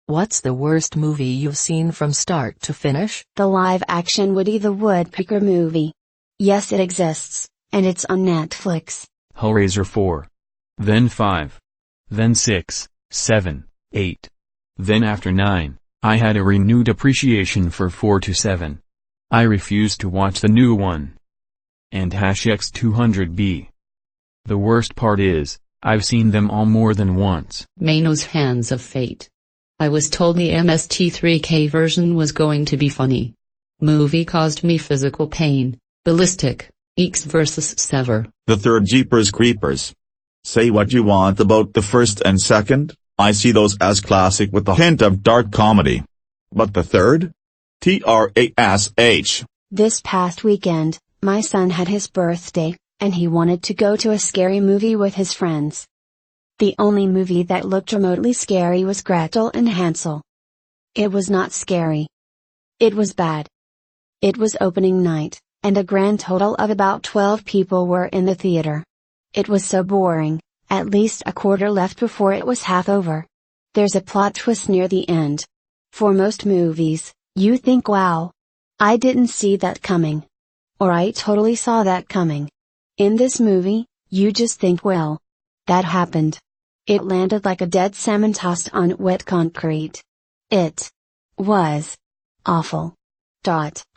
What's the worst movie you've seen from start to finish? The live-action Woody the Woodpecker movie. Yes, it exists, and it's on Netflix. Hellraiser 4. Then 5. Then 6, 7, 8. Then after 9, I had a renewed appreciation for 4 to 7. I refused to watch the new one. And X200B. The worst part is, I've seen them all more than once. Mano's Hands of Fate. I was told the MST3K version was going to be funny. Movie caused me physical pain. Ballistic, Eeks vs. Sever. The third Jeepers Creepers. Say what you want about the first and second, I see those as classic with a hint of dark comedy. But the third? Trash. This past weekend, my son had his birthday, and he wanted to go to a scary movie with his friends. The only movie that looked remotely scary was Gretel and Hansel. It was not scary. It was bad. It was opening night, and a grand total of about 12 people were in the theater. It was so boring, at least a quarter left before it was half over. There's a plot twist near the end. For most movies, you think wow. I didn't see that coming. Or I totally saw that coming. In this movie, you just think well. That happened. It landed like a dead salmon tossed on wet concrete. It was awful.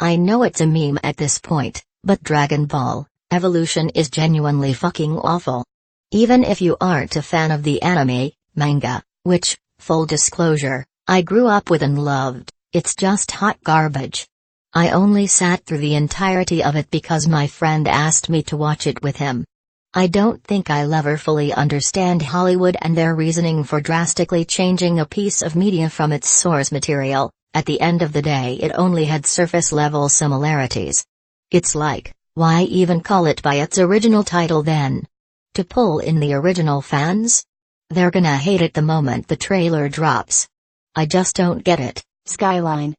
I know it's a meme at this point, but Dragon Ball Evolution is genuinely fucking awful. Even if you aren't a fan of the anime, manga, which, full disclosure, I grew up with and loved, it's just hot garbage. I only sat through the entirety of it because my friend asked me to watch it with him. I don't think I'll ever fully understand Hollywood and their reasoning for drastically changing a piece of media from its source material. At the end of the day, it only had surface-level similarities. It's like, why even call it by its original title then? To pull in the original fans? They're gonna hate it the moment the trailer drops. I just don't get it. Skyline.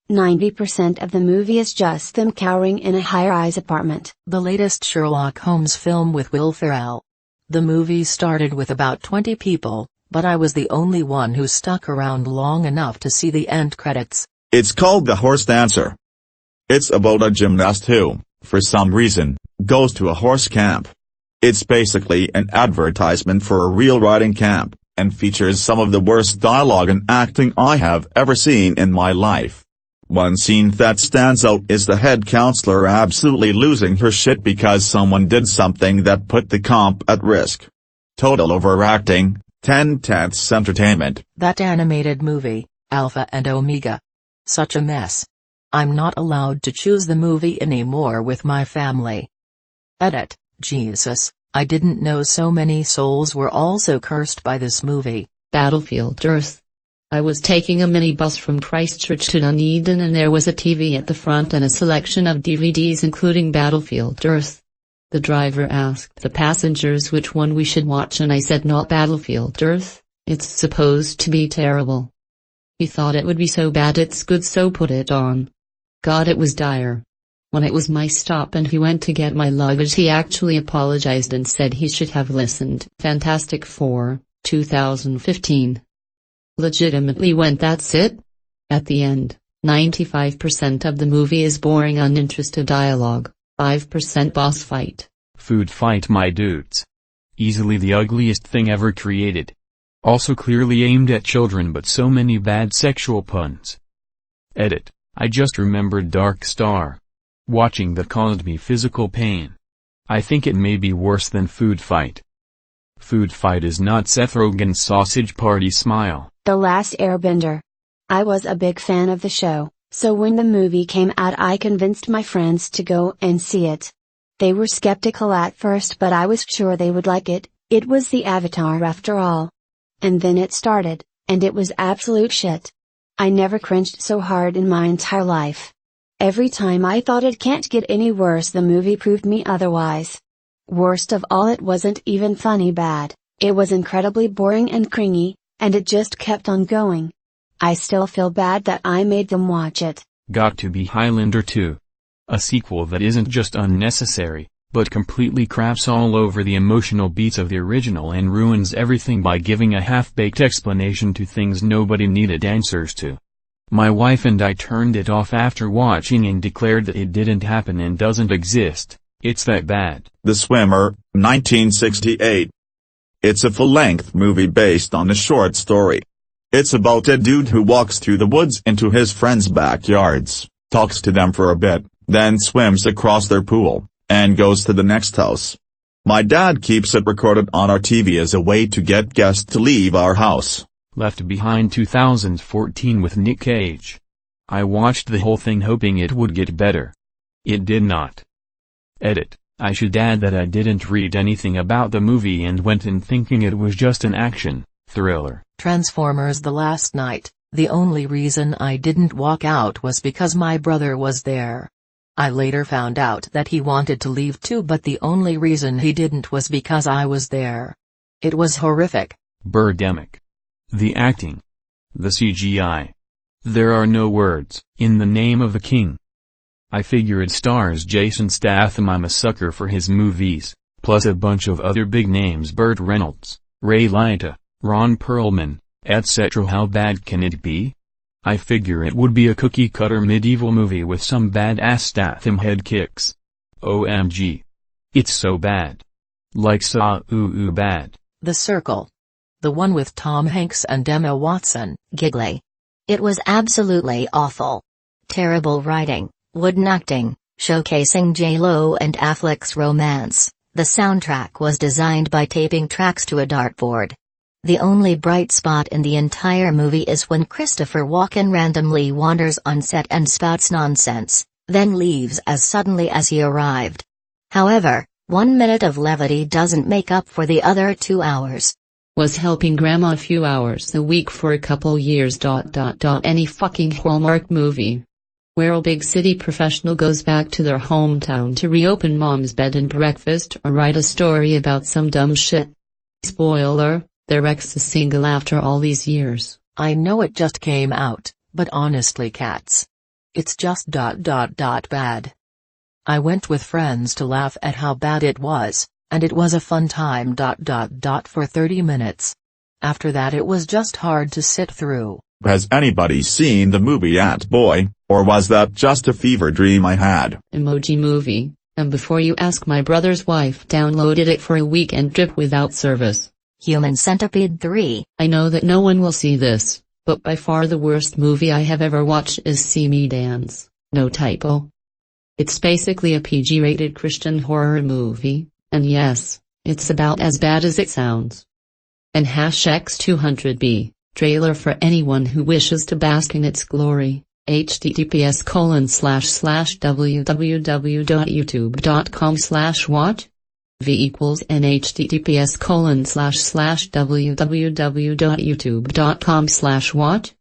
90% of the movie is just them cowering in a high-rise apartment. The latest Sherlock Holmes film with Will Ferrell. The movie started with about 20 people, but I was the only one who stuck around long enough to see the end credits. It's called The Horse Dancer. It's about a gymnast who, for some reason, goes to a horse camp. It's basically an advertisement for a real riding camp, and features some of the worst dialogue and acting I have ever seen in my life. One scene that stands out is the head counselor absolutely losing her shit because someone did something that put the comp at risk. Total overacting, 10/10 entertainment. That animated movie, Alpha and Omega. Such a mess. I'm not allowed to choose the movie anymore with my family. Edit, Jesus, I didn't know so many souls were also cursed by this movie. Battlefield Earth. I was taking a minibus from Christchurch to Dunedin and there was a TV at the front and a selection of DVDs including Battlefield Earth. The driver asked the passengers which one we should watch and I said not Battlefield Earth, it's supposed to be terrible. He thought it would be so bad it's good so put it on. God, it was dire. When it was my stop and he went to get my luggage he actually apologized and said he should have listened. Fantastic Four, 2015. Legitimately went that's it? At the end, 95% of the movie is boring uninterested dialogue, 5% boss fight. Food fight my dudes. Easily the ugliest thing ever created. Also clearly aimed at children but so many bad sexual puns. Edit, I just remembered Dark Star. Watching that caused me physical pain. I think it may be worse than Food Fight. Food Fight is not Seth Rogen's Sausage Party Smile. The Last Airbender. I was a big fan of the show, so when the movie came out I convinced my friends to go and see it. They were skeptical at first but I was sure they would like it, it was the Avatar after all. And then it started, and it was absolute shit. I never cringed so hard in my entire life. Every time I thought it can't get any worse the movie proved me otherwise. Worst of all, it wasn't even funny bad, it was incredibly boring and cringy, and it just kept on going. I still feel bad that I made them watch it. Got to be Highlander 2. A sequel that isn't just unnecessary, but completely craps all over the emotional beats of the original and ruins everything by giving a half-baked explanation to things nobody needed answers to. My wife and I turned it off after watching and declared that it didn't happen and doesn't exist. It's that bad. The Swimmer, 1968. It's a full-length movie based on a short story. It's about a dude who walks through the woods into his friends' backyards, talks to them for a bit, then swims across their pool, and goes to the next house. My dad keeps it recorded on our TV as a way to get guests to leave our house. Left Behind 2014 with Nick Cage. I watched the whole thing hoping it would get better. It did not. Edit. I should add that I didn't read anything about the movie and went in thinking it was just an action thriller. Transformers: The Last Knight. The only reason I didn't walk out was because my brother was there. I later found out that he wanted to leave too, but the only reason he didn't was because I was there. It was horrific. Birdemic. The acting. The CGI. There are no words. In the Name of the King. I figure it stars Jason Statham. I'm a sucker for his movies, plus a bunch of other big names: Burt Reynolds, Ray Liotta, Ron Perlman, etc. How bad can it be? I figure it would be a cookie-cutter medieval movie with some badass Statham head kicks. OMG. It's so bad. Like so bad. The Circle. The one with Tom Hanks and Emma Watson. Giggly. It was absolutely awful. Terrible writing, wooden acting, showcasing J-Lo and Affleck's romance. The soundtrack was designed by taping tracks to a dartboard. The only bright spot in the entire movie is when Christopher Walken randomly wanders on set and spouts nonsense, then leaves as suddenly as he arrived. However, 1 minute of levity doesn't make up for the other 2 hours. Was helping grandma a few hours a week for a couple years. Any fucking Hallmark movie where a big city professional goes back to their hometown to reopen mom's bed and breakfast or write a story about some dumb shit. Spoiler, their ex is single after all these years. I know it just came out, but honestly, cats, it's just bad. I went with friends to laugh at how bad it was, and it was a fun time. For 30 minutes. After that it was just hard to sit through. Has anybody seen the movie Ant Boy, or was that just a fever dream I had? Emoji Movie, and before you ask, my brother's wife downloaded it for a weekend trip without service. Human Centipede 3. I know that no one will see this, but by far the worst movie I have ever watched is See Me Dance, no typo. It's basically a PG-rated Christian horror movie, and yes, it's about as bad as it sounds. And #X200B, trailer for anyone who wishes to bask in its glory. https://www.youtube.com/what? v=n https://www.youtube.com/what?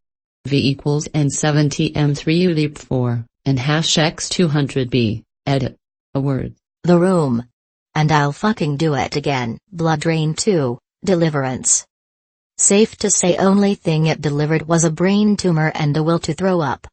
v=n70m3uleap4, and #X200B, edit. A word. The Room. And I'll fucking do it again. BloodRayne 2, Deliverance. Safe to say only thing it delivered was a brain tumor and a will to throw up.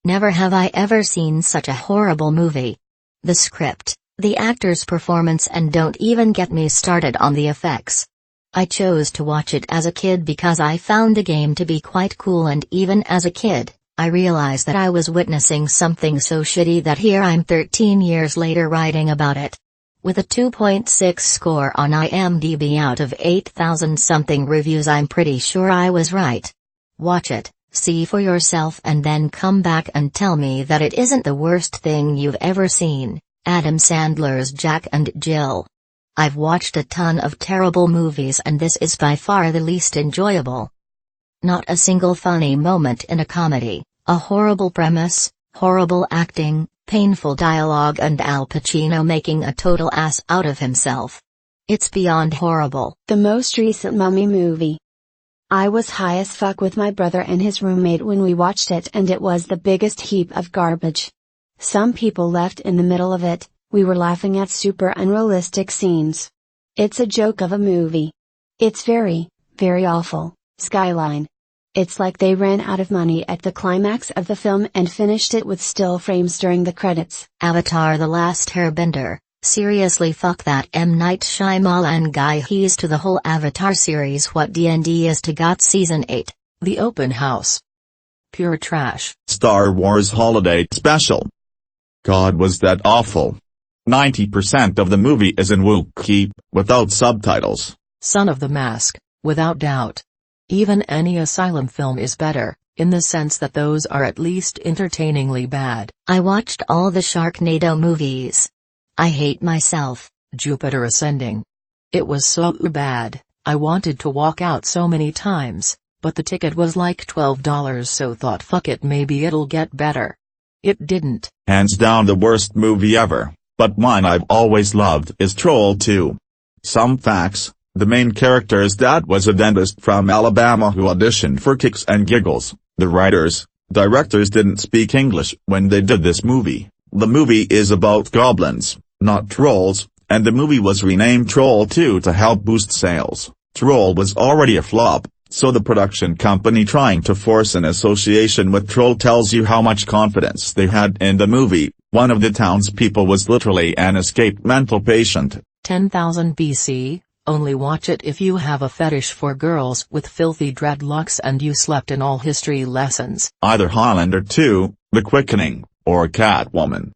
Never have I ever seen such a horrible movie. The script, the actor's performance, and don't even get me started on the effects. I chose to watch it as a kid because I found the game to be quite cool, and even as a kid, I realized that I was witnessing something so shitty that here I'm 13 years later writing about it. With a 2.6 score on IMDb out of 8,000-something reviews, I'm pretty sure I was right. Watch it, see for yourself, and then come back and tell me that it isn't the worst thing you've ever seen. Adam Sandler's Jack and Jill. I've watched a ton of terrible movies and this is by far the least enjoyable. Not a single funny moment in a comedy, a horrible premise, horrible acting, painful dialogue, and Al Pacino making a total ass out of himself. It's beyond horrible. The most recent Mummy movie. I was high as fuck with my brother and his roommate when we watched it, and it was the biggest heap of garbage. Some people left in the middle of it. We were laughing at super unrealistic scenes. It's a joke of a movie. It's very, very awful. Skyline. It's like they ran out of money at the climax of the film and finished it with still frames during the credits. Avatar: The Last Airbender, Seriously, fuck that M. Night Shyamalan guy. He's to the whole Avatar series what D&D is to GOT Season 8. The Open House. Pure trash. Star Wars Holiday Special. God, was that awful. 90% of the movie is in Wookiee, without subtitles. Son of the Mask, without doubt. Even any Asylum film is better, in the sense that those are at least entertainingly bad. I watched all the Sharknado movies. I hate myself. Jupiter Ascending. It was so bad, I wanted to walk out so many times, but the ticket was like $12, so thought fuck it, maybe it'll get better. It didn't. Hands down the worst movie ever, but one I've always loved is Troll 2. Some facts: the main character's dad was a dentist from Alabama who auditioned for Kicks and Giggles. The writers, directors didn't speak English when they did this movie. The movie is about goblins, not trolls, and the movie was renamed Troll 2 to help boost sales. Troll was already a flop, so the production company trying to force an association with Troll tells you how much confidence they had in the movie. One of the townspeople was literally an escaped mental patient. 10,000 BC, only watch it if you have a fetish for girls with filthy dreadlocks and you slept in all history lessons. Either Highlander 2, The Quickening, or Catwoman.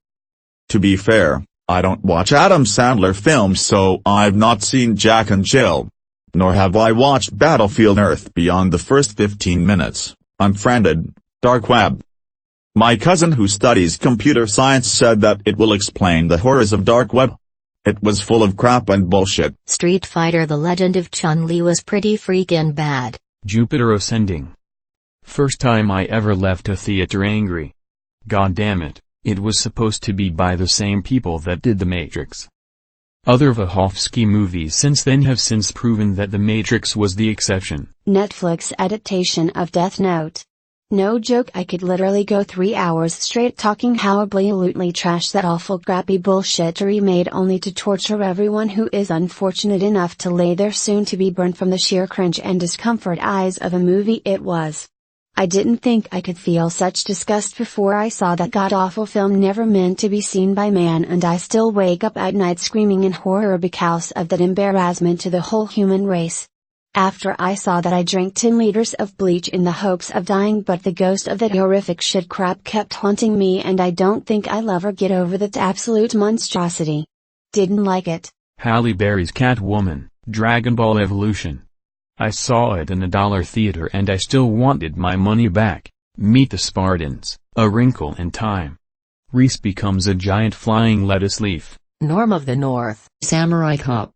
To be fair, I don't watch Adam Sandler films, so I've not seen Jack and Jill. Nor have I watched Battlefield Earth beyond the first 15 minutes. Unfriended, Dark Web. My cousin who studies computer science said that it will explain the horrors of Dark Web. It was full of crap and bullshit. Street Fighter: The Legend of Chun-Li was pretty freaking bad. Jupiter Ascending. First time I ever left a theater angry. God damn it, it was supposed to be by the same people that did The Matrix. Other Wachowski movies since then have since proven that The Matrix was the exception. Netflix adaptation of Death Note. No joke, I could literally go 3 hours straight talking how absolutely trash that awful crappy bullshit remade only to torture everyone who is unfortunate enough to lay there soon to be burned from the sheer cringe and discomfort eyes of a movie it was. I didn't think I could feel such disgust before I saw that god-awful film never meant to be seen by man, and I still wake up at night screaming in horror because of that embarrassment to the whole human race. After I saw that, I drank 10 liters of bleach in the hopes of dying, but the ghost of that horrific shit crap kept haunting me and I don't think I'll ever get over that absolute monstrosity. Didn't like it. Halle Berry's Catwoman, Dragon Ball Evolution. I saw it in a dollar theater and I still wanted my money back. Meet the Spartans, A Wrinkle in Time. Reese becomes a giant flying lettuce leaf. Norm of the North. Samurai Cop.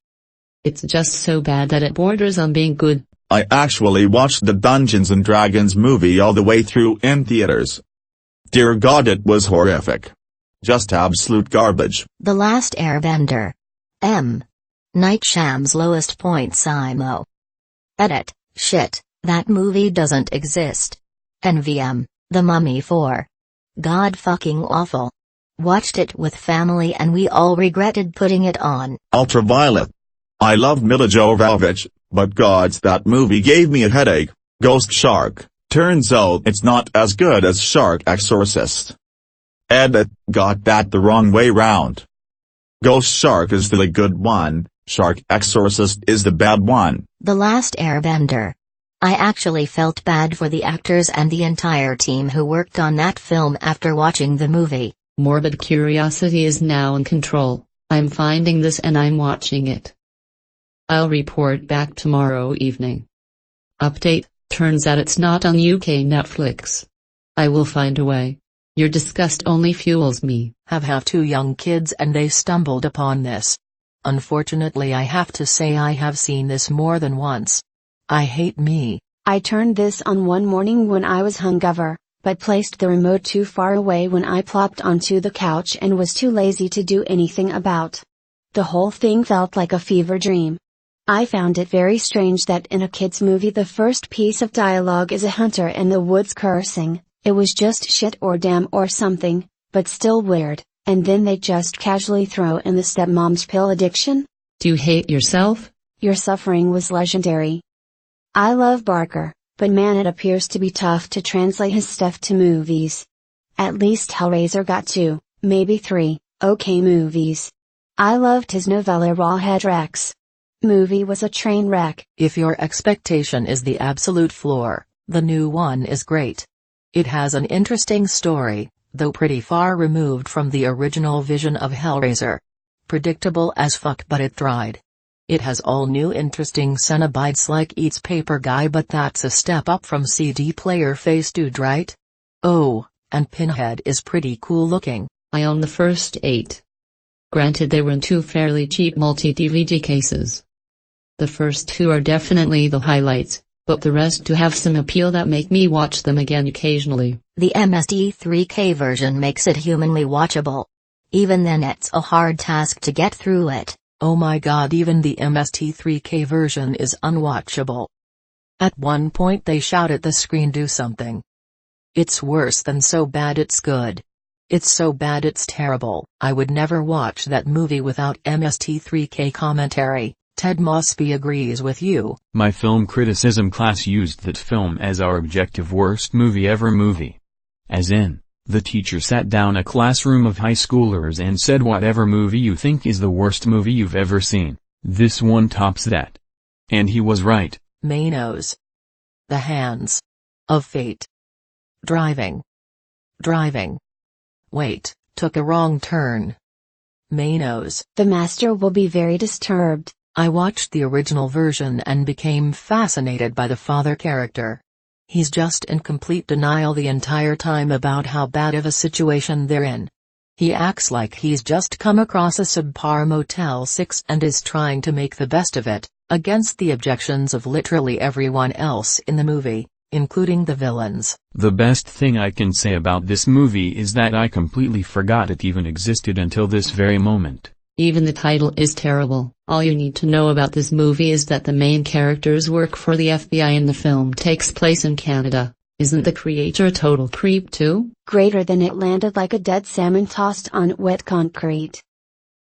It's just so bad that it borders on being good. I actually watched the Dungeons and Dragons movie all the way through in theaters. Dear God, it was horrific. Just absolute garbage. The Last Airbender. M. Night Shyamalan's lowest point. Simo. Edit. Shit, that movie doesn't exist. NVM. The Mummy 4. God fucking awful. Watched it with family and we all regretted putting it on. Ultraviolet. I love Mila Jovovich, but gods, that movie gave me a headache. Ghost Shark. Turns out it's not as good as Shark Exorcist. Edit. Got that the wrong way round. Ghost Shark is the good one, Shark Exorcist is the bad one. The Last Airbender. I actually felt bad for the actors and the entire team who worked on that film after watching the movie. Morbid curiosity is now in control. I'm finding this and I'm watching it. I'll report back tomorrow evening. Update: turns out it's not on UK Netflix. I will find a way. Your disgust only fuels me. Have 2 young kids and they stumbled upon this. Unfortunately, I have to say I have seen this more than once. I hate me. I turned this on one morning when I was hungover, but placed the remote too far away when I plopped onto the couch and was too lazy to do anything about. The whole thing felt like a fever dream. I found it very strange that in a kids' movie the first piece of dialogue is a hunter in the woods cursing. It was just shit or damn or something, but still weird, and then they just casually throw in the stepmom's pill addiction? Do you hate yourself? Your suffering was legendary. I love Barker, but man, it appears to be tough to translate his stuff to movies. At least Hellraiser got 2, maybe 3, okay movies. I loved his novella Rawhead Rex. Movie was a train wreck. If your expectation is the absolute floor, the new one is great. It has an interesting story, though pretty far removed from the original vision of Hellraiser. Predictable as fuck, but it tried. It has all new interesting Cenobites like Eats Paper Guy, but that's a step up from CD player face dude, right? Oh, and Pinhead is pretty cool looking. I own the first 8. Granted, they were in 2 fairly cheap multi-DVD cases. The first 2 are definitely the highlights, but the rest do have some appeal that make me watch them again occasionally. The MST3K version makes it humanly watchable. Even then it's a hard task to get through it. Oh my god, even the MST3K version is unwatchable. At one point they shout at the screen, "Do something." It's worse than so bad it's good. It's so bad it's terrible. I would never watch that movie without MST3K commentary. Ted Mosby agrees with you. My film criticism class used that film as our objective worst movie ever movie. As in, the teacher sat down a classroom of high schoolers and said, whatever movie you think is the worst movie you've ever seen, this one tops that. And he was right. Manos. The Hands of Fate. Driving. Wait, took a wrong turn. Manos. The master will be very disturbed. I watched the original version and became fascinated by the father character. He's just in complete denial the entire time about how bad of a situation they're in. He acts like he's just come across a subpar Motel 6 and is trying to make the best of it, against the objections of literally everyone else in the movie, including the villains. The best thing I can say about this movie is that I completely forgot it even existed until this very moment. Even the title is terrible. All you need to know about this movie is that the main characters work for the FBI and the film takes place in Canada. Isn't the creator a total creep too? Greater than it landed like a dead salmon tossed on wet concrete.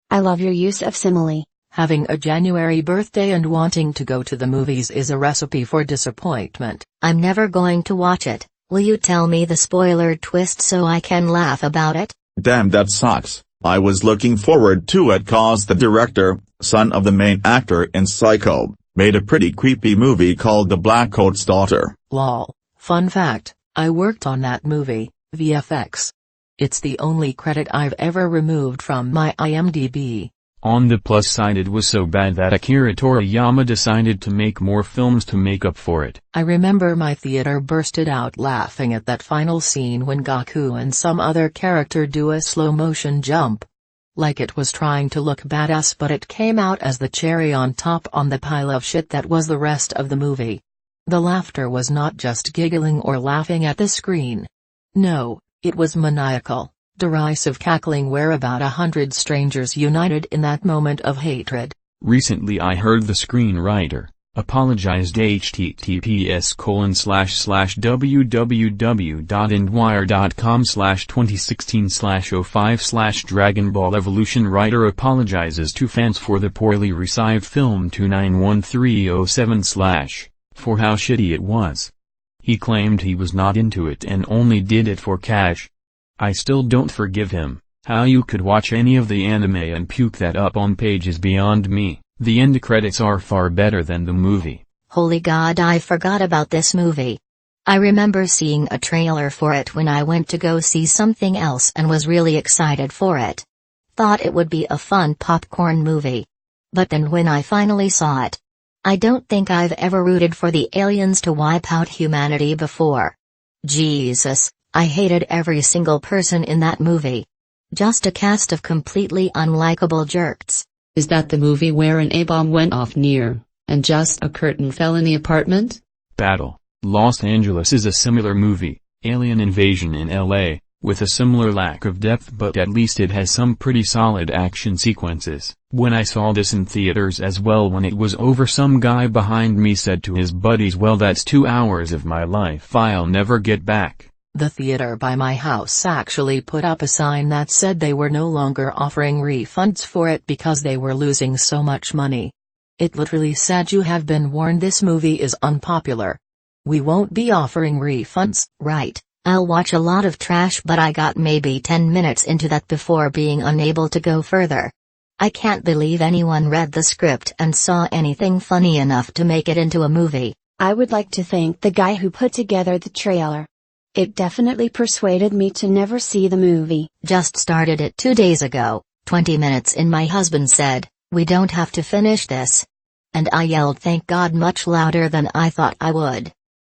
I love your use of simile. Having a January birthday and wanting to go to the movies is a recipe for disappointment. I'm never going to watch it. Will you tell me the spoiler twist so I can laugh about it? Damn, that sucks. I was looking forward to it cause the director, son of the main actor in Psycho, made a pretty creepy movie called The Blackcoat's Daughter. Lol. Fun fact, I worked on that movie, VFX. It's the only credit I've ever removed from my IMDb. On the plus side, it was so bad that Akira Toriyama decided to make more films to make up for it. I remember my theater bursted out laughing at that final scene when Gaku and some other character do a slow-motion jump. Like it was trying to look badass, but it came out as the cherry on top on the pile of shit that was the rest of the movie. The laughter was not just giggling or laughing at the screen. No, it was maniacal, derisive cackling where about 100 strangers united in that moment of hatred. Recently I heard the screenwriter apologized https://www.endwire.com/2016/05/ Dragon Ball Evolution apologizes to fans for the poorly received film 291307/ for how shitty it was. He claimed he was not into it and only did it for cash. I still don't forgive him. How you could watch any of the anime and puke that up on page is beyond me. The end credits are far better than the movie. Holy God, I forgot about this movie. I remember seeing a trailer for it when I went to go see something else and was really excited for it. Thought it would be a fun popcorn movie. But then when I finally saw it, I don't think I've ever rooted for the aliens to wipe out humanity before. Jesus, I hated every single person in that movie. Just a cast of completely unlikable jerks. Is that the movie where an A-bomb went off near, and just a curtain fell in the apartment? Battle, Los Angeles is a similar movie, Alien Invasion in LA, with a similar lack of depth, but at least it has some pretty solid action sequences. When I saw this in theaters as well, when it was over, some guy behind me said to his buddies, well, that's 2 hours of my life I'll never get back. The theater by my house actually put up a sign that said they were no longer offering refunds for it because they were losing so much money. It literally said, you have been warned, this movie is unpopular. We won't be offering refunds. Right, I'll watch a lot of trash, but I got maybe 10 minutes into that before being unable to go further. I can't believe anyone read the script and saw anything funny enough to make it into a movie. I would like to thank the guy who put together the trailer. It definitely persuaded me to never see the movie. Just started it 2 days ago, 20 minutes in my husband said, "We don't have to finish this." And I yelled thank God much louder than I thought I would.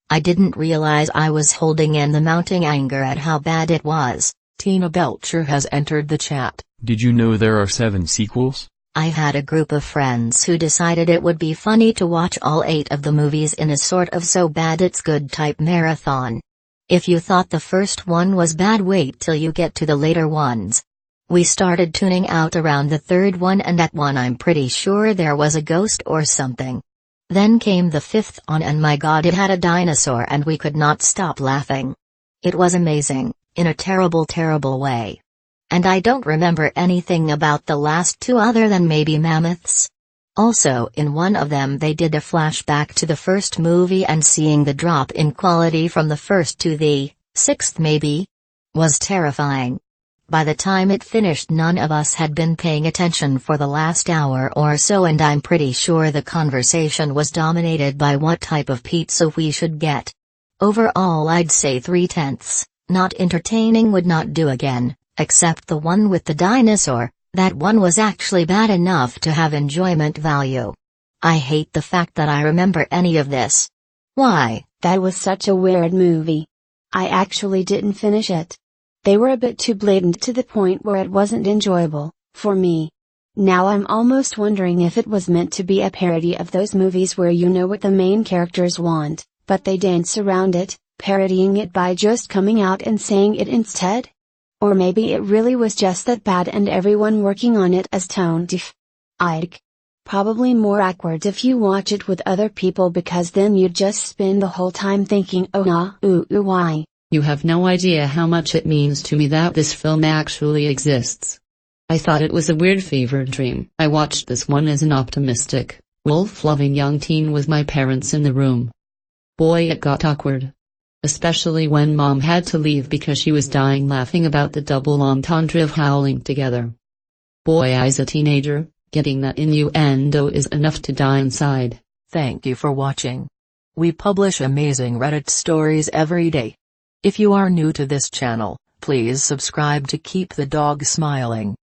I didn't realize I was holding in the mounting anger at how bad it was. Tina Belcher has entered the chat. Did you know there are 7 sequels? I had a group of friends who decided it would be funny to watch all 8 of the movies in a sort of so bad it's good type marathon. If you thought the first one was bad, wait till you get to the later ones. We started tuning out around the 3rd one, and at one I'm pretty sure there was a ghost or something. Then came the 5th on, and my God, it had a dinosaur and we could not stop laughing. It was amazing, in a terrible way. And I don't remember anything about the last 2 other than maybe mammoths. Also, in one of them they did a flashback to the first movie, and seeing the drop in quality from the first to the 6th maybe was terrifying. By the time it finished, none of us had been paying attention for the last hour or so, and I'm pretty sure the conversation was dominated by what type of pizza we should get. Overall I'd say 3/10. Not entertaining would not do again, except the one with the dinosaur. That one was actually bad enough to have enjoyment value. I hate the fact that I remember any of this. Why? That was such a weird movie. I actually didn't finish it. They were a bit too blatant to the point where it wasn't enjoyable, for me. Now I'm almost wondering if it was meant to be a parody of those movies where you know what the main characters want, but they dance around it, parodying it by just coming out and saying it instead? Or maybe it really was just that bad and everyone working on it as tone deaf. Probably more awkward if you watch it with other people, because then you'd just spend the whole time thinking, oh nah, ooh why. You have no idea how much it means to me that this film actually exists. I thought it was a weird fever dream. I watched this one as an optimistic, wolf-loving young teen with my parents in the room. Boy, it got awkward. Especially when Mom had to leave because she was dying laughing about the double entendre of howling together. Boy, as a teenager, getting that innuendo is enough to die inside. Thank you for watching. We publish amazing Reddit stories every day. If you are new to this channel, please subscribe to keep the dog smiling.